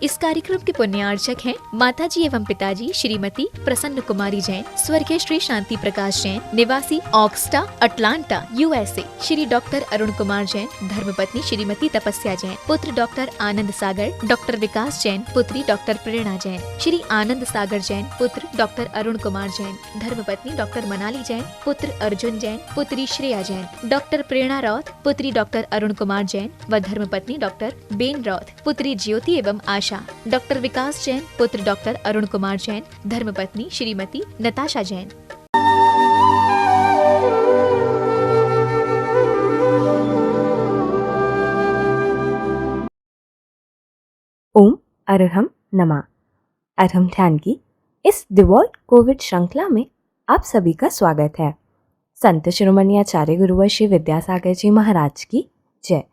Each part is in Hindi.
इस कार्यक्रम के पुण्यार्चक हैं माताजी एवं पिताजी श्रीमती प्रसन्न कुमारी जैन, स्वर्गीय श्री शांति प्रकाश जैन, निवासी Augusta, Atlanta, USA. Shri doctor Arun Kumar Jain, धर्मपत्नी श्रीमती तपस्या जैन, पुत्र डॉक्टर आनंद सागर, डॉक्टर विकास जैन, पुत्री डॉक्टर प्रेरणा जैन। श्री आनंद सागर जैन, पुत्र डॉक्टर अरुण कुमार जैन, धर्मपत्नी डॉक्टर मनाली जैन, पुत्र अर्जुन जैन, पुत्री श्रेया जैन, डॉक्टर प्रेरणा रौत, पुत्री डॉक्टर अरुण कुमार जैन व धर्मपत्नी डॉक्टर बेन रौत, पुत्री ज्योति एवं आशा, डॉक्टर विकास जैन, पुत्र डॉक्टर अरुण कुमार जैन, धर्मपत्नी श्रीमती नताशा जैन। ओम अरहम नमा। अरहम ध्यान की इस डिवॉल्ट कोविड श्रृंखला में आप सभी का स्वागत है। संत शिरोमणि आचार्य गुरुवर श्री विद्यासागर जी महाराज की जय।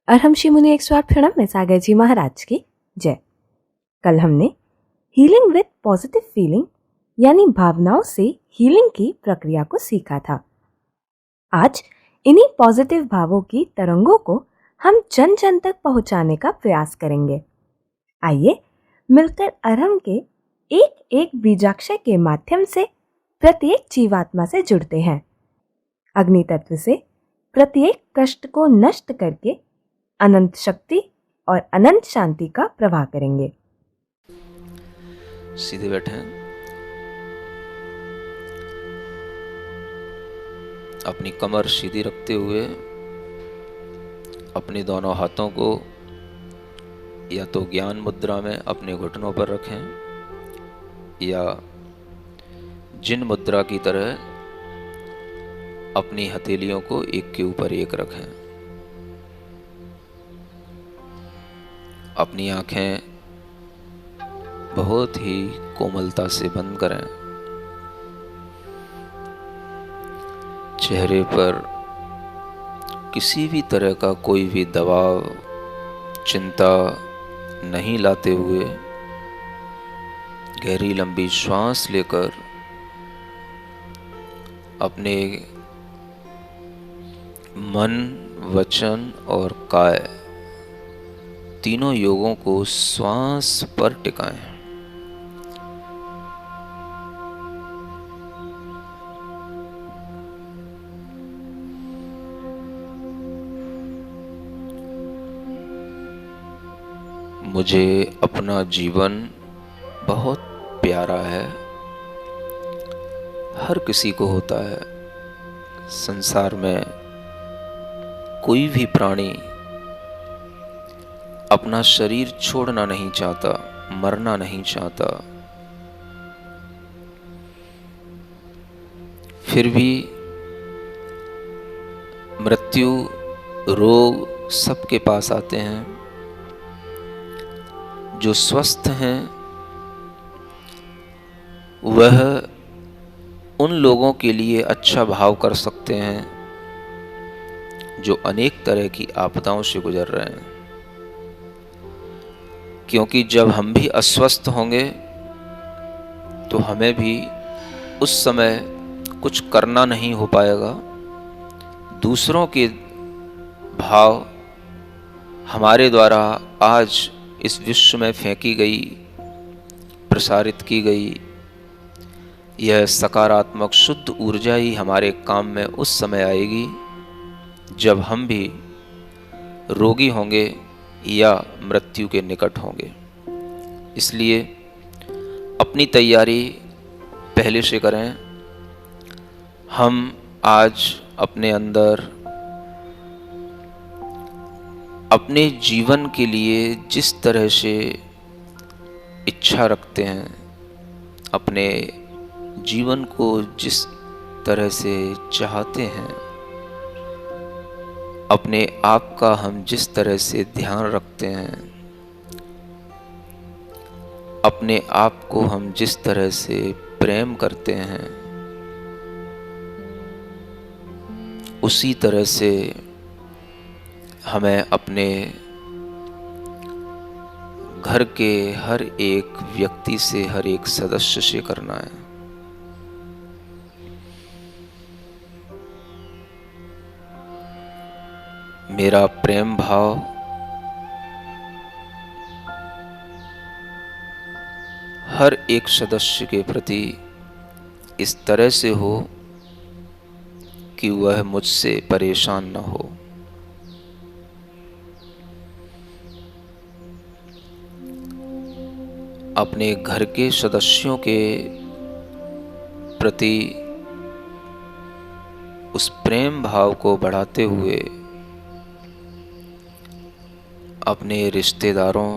अरहम श्री मुनि 108 में सागर जी महाराज की जय। कल हमने हीलिंग विद पॉजिटिव फीलिंग यानी भावनाओं से हीलिंग की प्रक्रिया को सीखा था। आज इन्हीं पॉजिटिव भावों की तरंगों को हम जन जन तक पहुंचाने का प्रयास करेंगे। आइए मिलकर अरहम के एक एक बीजाक्षर के माध्यम से प्रत्येक जीवात्मा से जुड़ते हैं। अग्नि तत्व से प्रत्येक कष्ट को नष्ट करके अनंत शक्ति और अनंत शांति का प्रवाह करेंगे। सीधे बैठें, अपनी कमर सीधी रखते हुए अपने दोनों हाथों को या तो ज्ञान मुद्रा में अपने घुटनों पर रखें या जिन मुद्रा की तरह अपनी हथेलियों को एक के ऊपर एक रखें। अपनी आंखें बहुत ही कोमलता से बंद करें। चेहरे पर किसी भी तरह का कोई भी दबाव, चिंता नहीं लाते हुए गहरी लंबी श्वास लेकर अपने मन, वचन और काय तीनों योगों को श्वास पर टिकाएं। मुझे अपना जीवन बहुत प्यारा है। हर किसी को होता है। संसार में कोई भी प्राणी अपना शरीर छोड़ना नहीं चाहता, मरना नहीं चाहता। फिर भी मृत्यु, रोग सबके पास आते हैं। जो स्वस्थ हैं वह उन लोगों के लिए अच्छा भाव कर सकते हैं जो अनेक तरह की आपदाओं से गुजर रहे हैं। क्योंकि जब हम भी अस्वस्थ होंगे तो हमें भी उस समय कुछ करना नहीं हो पाएगा। दूसरों के भाव हमारे द्वारा आज इस विश्व में फेंकी गई, प्रसारित की गई यह सकारात्मक शुद्ध ऊर्जा ही हमारे काम में उस समय आएगी जब हम भी रोगी होंगे या मृत्यु के निकट होंगे। इसलिए अपनी तैयारी पहले से करें। हम आज अपने अंदर अपने जीवन के लिए जिस तरह से इच्छा रखते हैं, अपने जीवन को जिस तरह से चाहते हैं, अपने आप का हम जिस तरह से ध्यान रखते हैं, अपने आप को हम जिस तरह से प्रेम करते हैं, उसी तरह से हमें अपने घर के हर एक व्यक्ति से, हर एक सदस्य से करना है। मेरा प्रेम भाव हर एक सदस्य के प्रति इस तरह से हो कि वह मुझसे परेशान न हो। अपने घर के सदस्यों के प्रति उस प्रेम भाव को बढ़ाते हुए अपने रिश्तेदारों,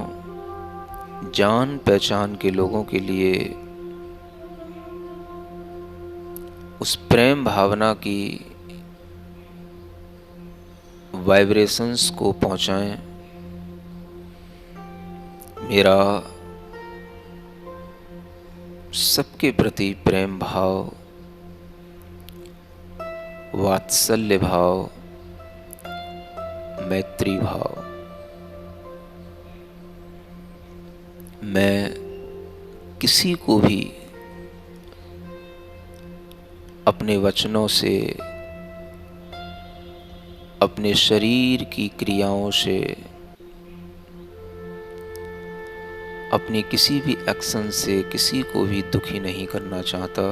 जान पहचान के लोगों के लिए उस प्रेम भावना की वाइब्रेशंस को पहुंचाएं। मेरा सबके प्रति प्रेम भाव, वात्सल्य भाव, मैत्री भाव, मैं किसी को भी अपने वचनों से, अपने शरीर की क्रियाओं से, अपनी किसी भी एक्शन से किसी को भी दुखी नहीं करना चाहता।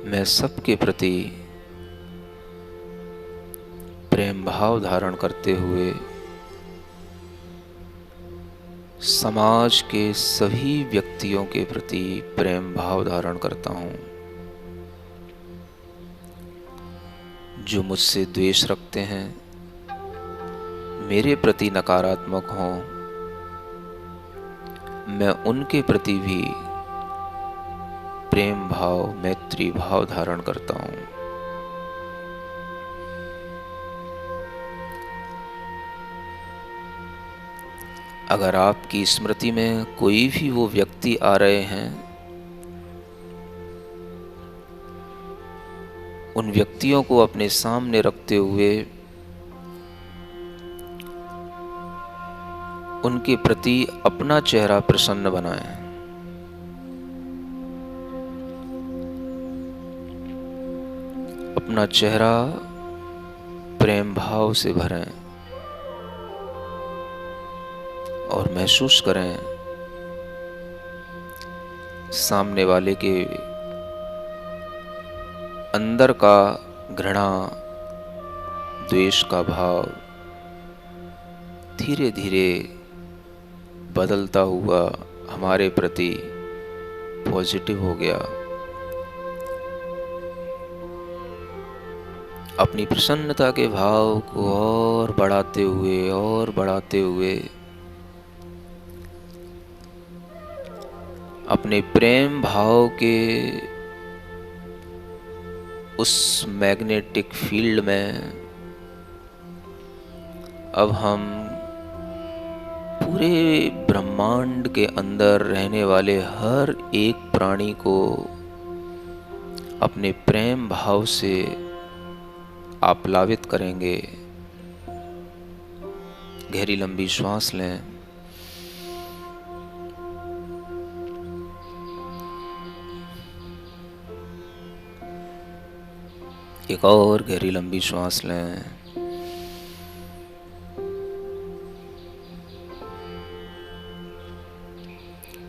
मैं सबके प्रति प्रेम भाव धारण करते हुए समाज के सभी व्यक्तियों के प्रति प्रेम भाव धारण करता हूँ। जो मुझसे द्वेष रखते हैं, मेरे प्रति नकारात्मक हों, मैं उनके प्रति भी प्रेम भाव, मैत्री भाव धारण करता हूँ। अगर आपकी स्मृति में कोई भी वो व्यक्ति आ रहे हैं, उन व्यक्तियों को अपने सामने रखते हुए उनके प्रति अपना चेहरा प्रसन्न बनाएं। अपना चेहरा प्रेम भाव से भरें और महसूस करें सामने वाले के अंदर का घृणा, द्वेष का भाव धीरे धीरे बदलता हुआ हमारे प्रति पॉजिटिव हो गया। अपनी प्रसन्नता के भाव को और बढ़ाते हुए अपने प्रेम भाव के उस मैग्नेटिक फील्ड में अब हम पूरे ब्रह्मांड के अंदर रहने वाले हर एक प्राणी को अपने प्रेम भाव से आप्लावित करेंगे। गहरी लंबी श्वास लें। एक और गहरी लंबी श्वास लें।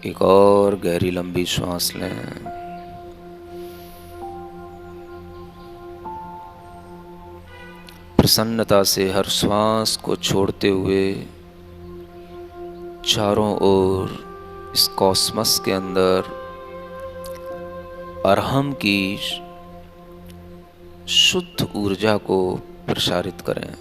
एक और गहरी लंबी श्वास लें। प्रसन्नता से हर श्वास को छोड़ते हुए चारों ओर इस कॉस्मस के अंदर अरहम की शुद्ध ऊर्जा को प्रसारित करें।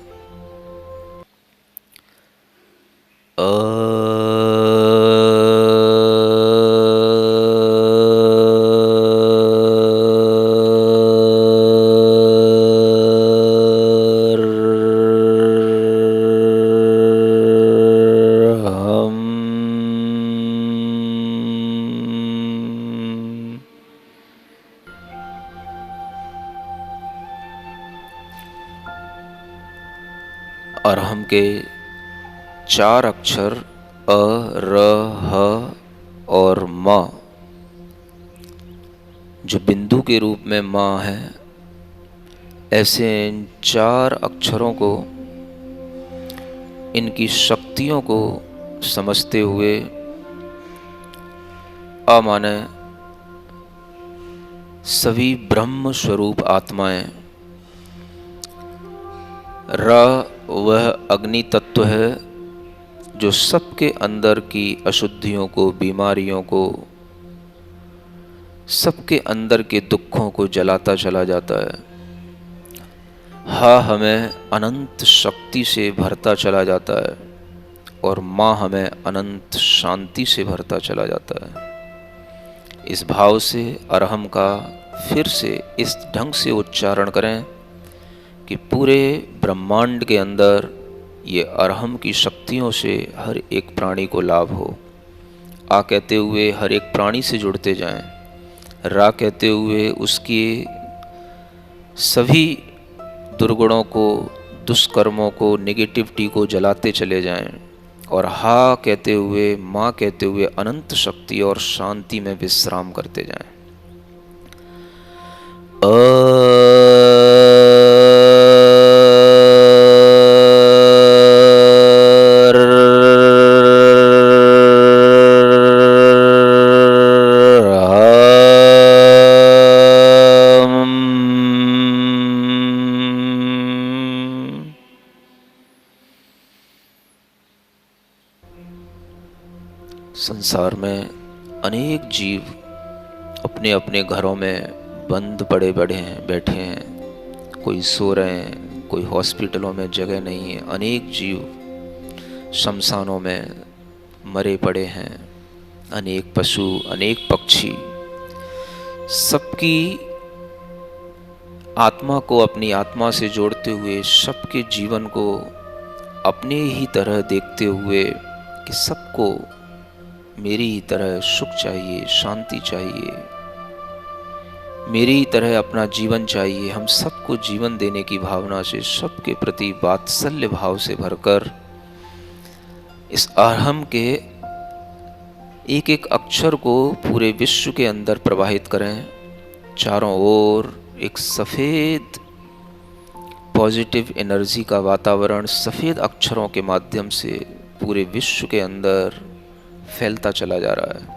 अरहम के 4 अक्षर अ, र, ह और म जो बिंदु के रूप में माँ है, ऐसे इन 4 अक्षरों को, इनकी शक्तियों को समझते हुए आ माने सभी ब्रह्म स्वरूप आत्माएं। र वह अग्नि तत्व है जो सबके अंदर की अशुद्धियों को, बीमारियों को, सबके अंदर के दुखों को जलाता चला जाता है। हा हमें अनंत शक्ति से भरता चला जाता है और माँ हमें अनंत शांति से भरता चला जाता है। इस भाव से अरहम का फिर से इस ढंग से उच्चारण करें कि पूरे ब्रह्मांड के अंदर ये अरहम की शक्तियों से हर एक प्राणी को लाभ हो। आ कहते हुए हर एक प्राणी से जुड़ते जाएं। रा कहते हुए उसके सभी दुर्गुणों को, दुष्कर्मों को, नेगेटिविटी को जलाते चले जाएं। और हा कहते हुए, माँ कहते हुए अनंत शक्ति और शांति में विश्राम करते जाएं। संसार में अनेक जीव अपने अपने घरों में बंद पड़े बैठे हैं। कोई सो रहे हैं, कोई हॉस्पिटलों में जगह नहीं है। अनेक जीव शमशानों में मरे पड़े हैं। अनेक पशु, अनेक पक्षी, सबकी आत्मा को अपनी आत्मा से जोड़ते हुए, सबके जीवन को अपने ही तरह देखते हुए कि सबको मेरी ही तरह सुख चाहिए, शांति चाहिए, मेरी ही तरह अपना जीवन चाहिए। हम सबको जीवन देने की भावना से, सबके प्रति वात्सल्य भाव से भरकर इस अरहम के एक एक अक्षर को पूरे विश्व के अंदर प्रवाहित करें। चारों ओर एक सफ़ेद पॉजिटिव एनर्जी का वातावरण सफ़ेद अक्षरों के माध्यम से पूरे विश्व के अंदर फैलता चला जा रहा है।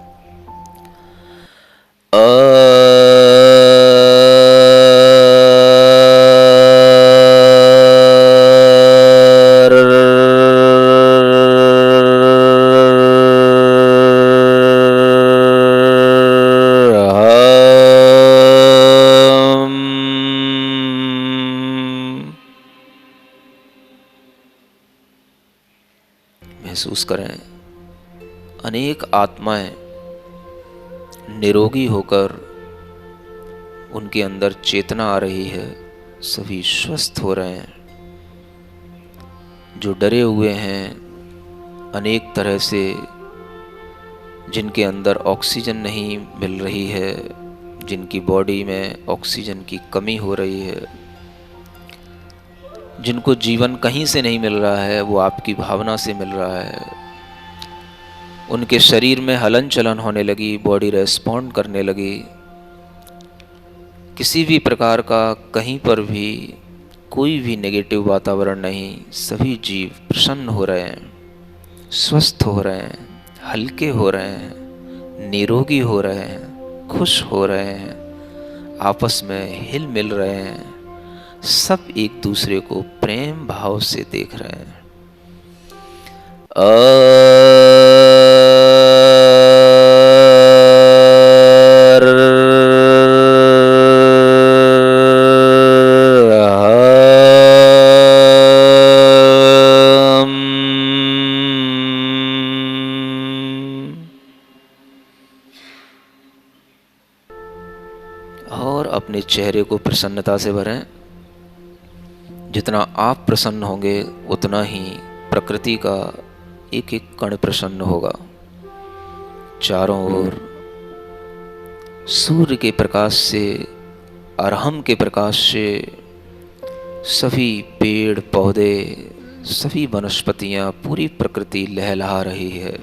महसूस करें अनेक आत्माएं निरोगी होकर उनके अंदर चेतना आ रही है। सभी स्वस्थ हो रहे हैं। जो डरे हुए हैं अनेक तरह से, जिनके अंदर ऑक्सीजन नहीं मिल रही है, जिनकी बॉडी में ऑक्सीजन की कमी हो रही है, जिनको जीवन कहीं से नहीं मिल रहा है, वो आपकी भावना से मिल रहा है। उनके शरीर में हलन चलन होने लगी, बॉडी रेस्पॉन्ड करने लगी। किसी भी प्रकार का कहीं पर भी कोई भी नेगेटिव वातावरण नहीं। सभी जीव प्रसन्न हो रहे हैं, स्वस्थ हो रहे हैं, हल्के हो रहे हैं, निरोगी हो रहे हैं, खुश हो रहे हैं, आपस में हिल मिल रहे हैं। सब एक दूसरे को प्रेम भाव से देख रहे हैं। और अपने चेहरे को प्रसन्नता से भरें। जितना आप प्रसन्न होंगे उतना ही प्रकृति का एक एक कण प्रसन्न होगा। चारों ओर सूर्य के प्रकाश से, अरहम के प्रकाश से सभी पेड़ पौधे, सभी वनस्पतियां, पूरी प्रकृति लहलहा रही है।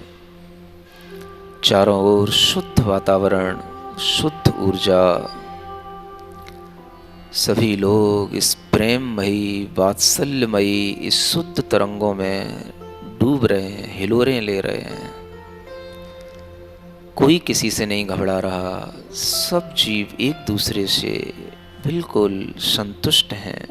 चारों ओर शुद्ध वातावरण, शुद्ध ऊर्जा। सभी लोग इस प्रेममयी, वात्सल्यमयी, इस शुद्ध तरंगों में डूब रहे हैं, हिलोरें ले रहे हैं। कोई किसी से नहीं घबरा रहा, सब जीव एक दूसरे से बिल्कुल संतुष्ट हैं।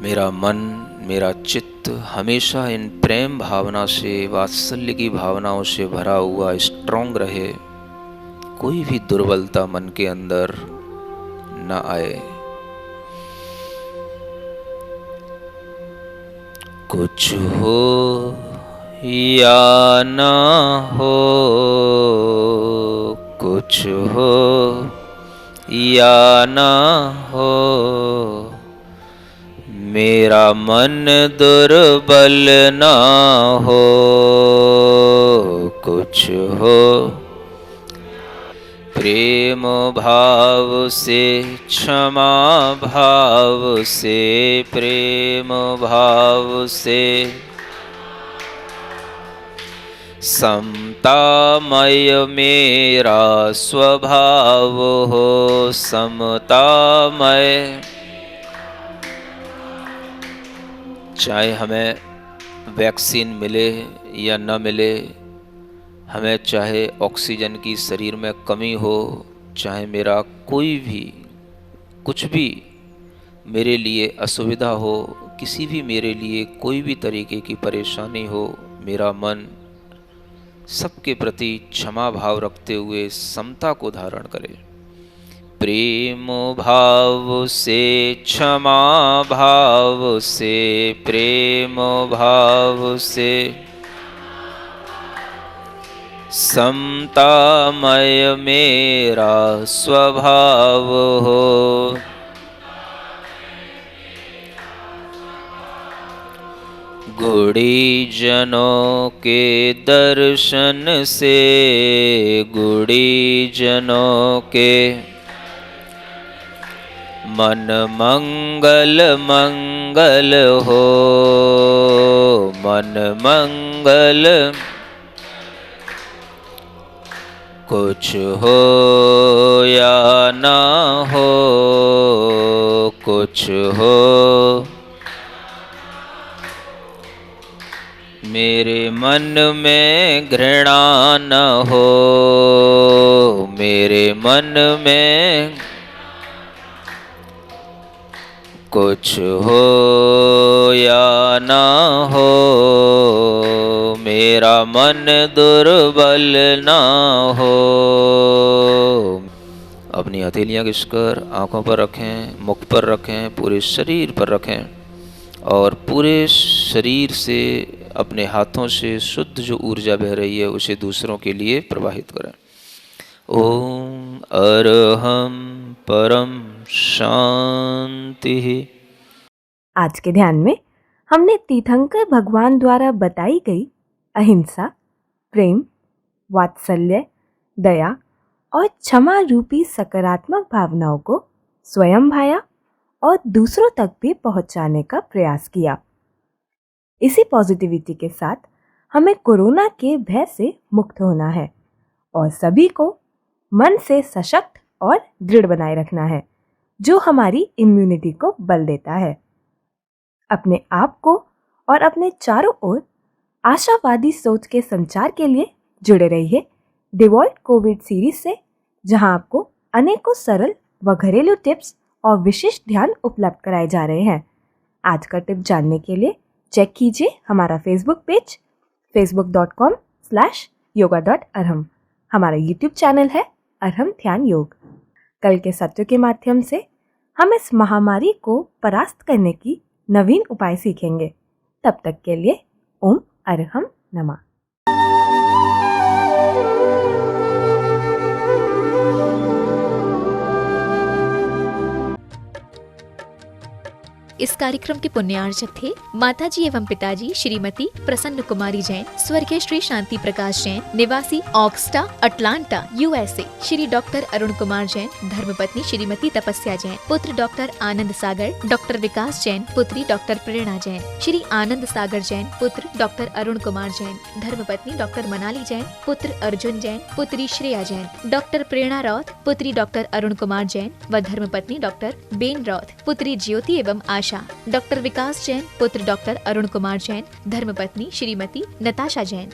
मेरा मन, मेरा चित्त हमेशा इन प्रेम भावना से, वात्सल्य की भावनाओं से भरा हुआ स्ट्रॉन्ग रहे। कोई भी दुर्बलता मन के अंदर न आए। कुछ हो या ना हो, कुछ हो या ना हो, मेरा मन दुर्बल ना हो। कुछ हो प्रेम भाव से, क्षमा भाव से, प्रेम भाव से, समतामय मेरा स्वभाव हो, समतामय। चाहे हमें वैक्सीन मिले या न मिले, हमें चाहे ऑक्सीजन की शरीर में कमी हो, चाहे मेरा कोई भी कुछ भी मेरे लिए असुविधा हो, किसी भी मेरे लिए कोई भी तरीके की परेशानी हो, मेरा मन सबके प्रति क्षमा भाव रखते हुए समता को धारण करे। प्रेम भाव से, क्षमा भाव से, प्रेम भाव से, समतामय मेरा स्वभाव हो। गुणीजनों के दर्शन से, गुणीजनों के मन मंगल मंगल हो, मन मंगल। कुछ हो या ना हो, कुछ हो मेरे मन में घृणा न हो, मेरे मन में। कुछ हो या ना हो, मेरा मन दुर्बल ना हो। अपनी हथेलियां घिसकर आंखों पर रखें, मुख पर रखें, पूरे शरीर पर रखें और पूरे शरीर से, अपने हाथों से शुद्ध जो ऊर्जा बह रही है उसे दूसरों के लिए प्रवाहित करें। ओम अरहम परम शांति। आज के ध्यान में हमने तीर्थंकर भगवान द्वारा बताई गई अहिंसा, प्रेम, वात्सल्य, दया और क्षमा रूपी सकारात्मक भावनाओं को स्वयं भाया और दूसरों तक भी पहुंचाने का प्रयास किया। इसी पॉजिटिविटी के साथ हमें कोरोना के भय से मुक्त होना है और सभी को मन से सशक्त और दृढ़ बनाए रखना है, जो हमारी इम्यूनिटी को बल देता है। अपने आप को और अपने चारों ओर आशावादी सोच के संचार के लिए जुड़े रहिए डिवॉइड कोविड सीरीज से, जहां आपको अनेकों सरल व घरेलू टिप्स और विशिष्ट ध्यान उपलब्ध कराए जा रहे हैं। आज का टिप जानने के लिए चेक कीजिए हमारा फेसबुक पेज facebook.com/yoga.arham। हमारा यूट्यूब चैनल है अरहम ध्यान योग। कल के सत्यों के माध्यम से हम इस महामारी को परास्त करने की नवीन उपाय सीखेंगे। तब तक के लिए ओम अरहम नमः। इस कार्यक्रम के पुण्यार्चक थे माताजी एवं पिताजी श्रीमती प्रसन्न कुमारी जैन, स्वर्गीय श्री शांति प्रकाश जैन, निवासी Augusta, Atlanta, USA, Shri doctor Arun Kumar Jain, धर्मपत्नी श्रीमती तपस्या जैन, पुत्र डॉक्टर आनंद सागर, डॉक्टर विकास जैन, पुत्री डॉक्टर प्रेरणा जैन, श्री आनंद सागर जैन, पुत्र डॉक्टर अरुण कुमार जैन, धर्मपत्नी डॉक्टर मनाली जैन, पुत्र अर्जुन जैन, पुत्री श्रेया जैन, डॉक्टर प्रेरणा रौत, पुत्री डॉक्टर अरुण कुमार जैन व धर्मपत्नी डॉक्टर बेन रौत, पुत्री ज्योति एवं आशा मनीषा, डॉक्टर विकास जैन पुत्र डॉक्टर अरुण कुमार जैन, धर्मपत्नी श्रीमती नताशा जैन।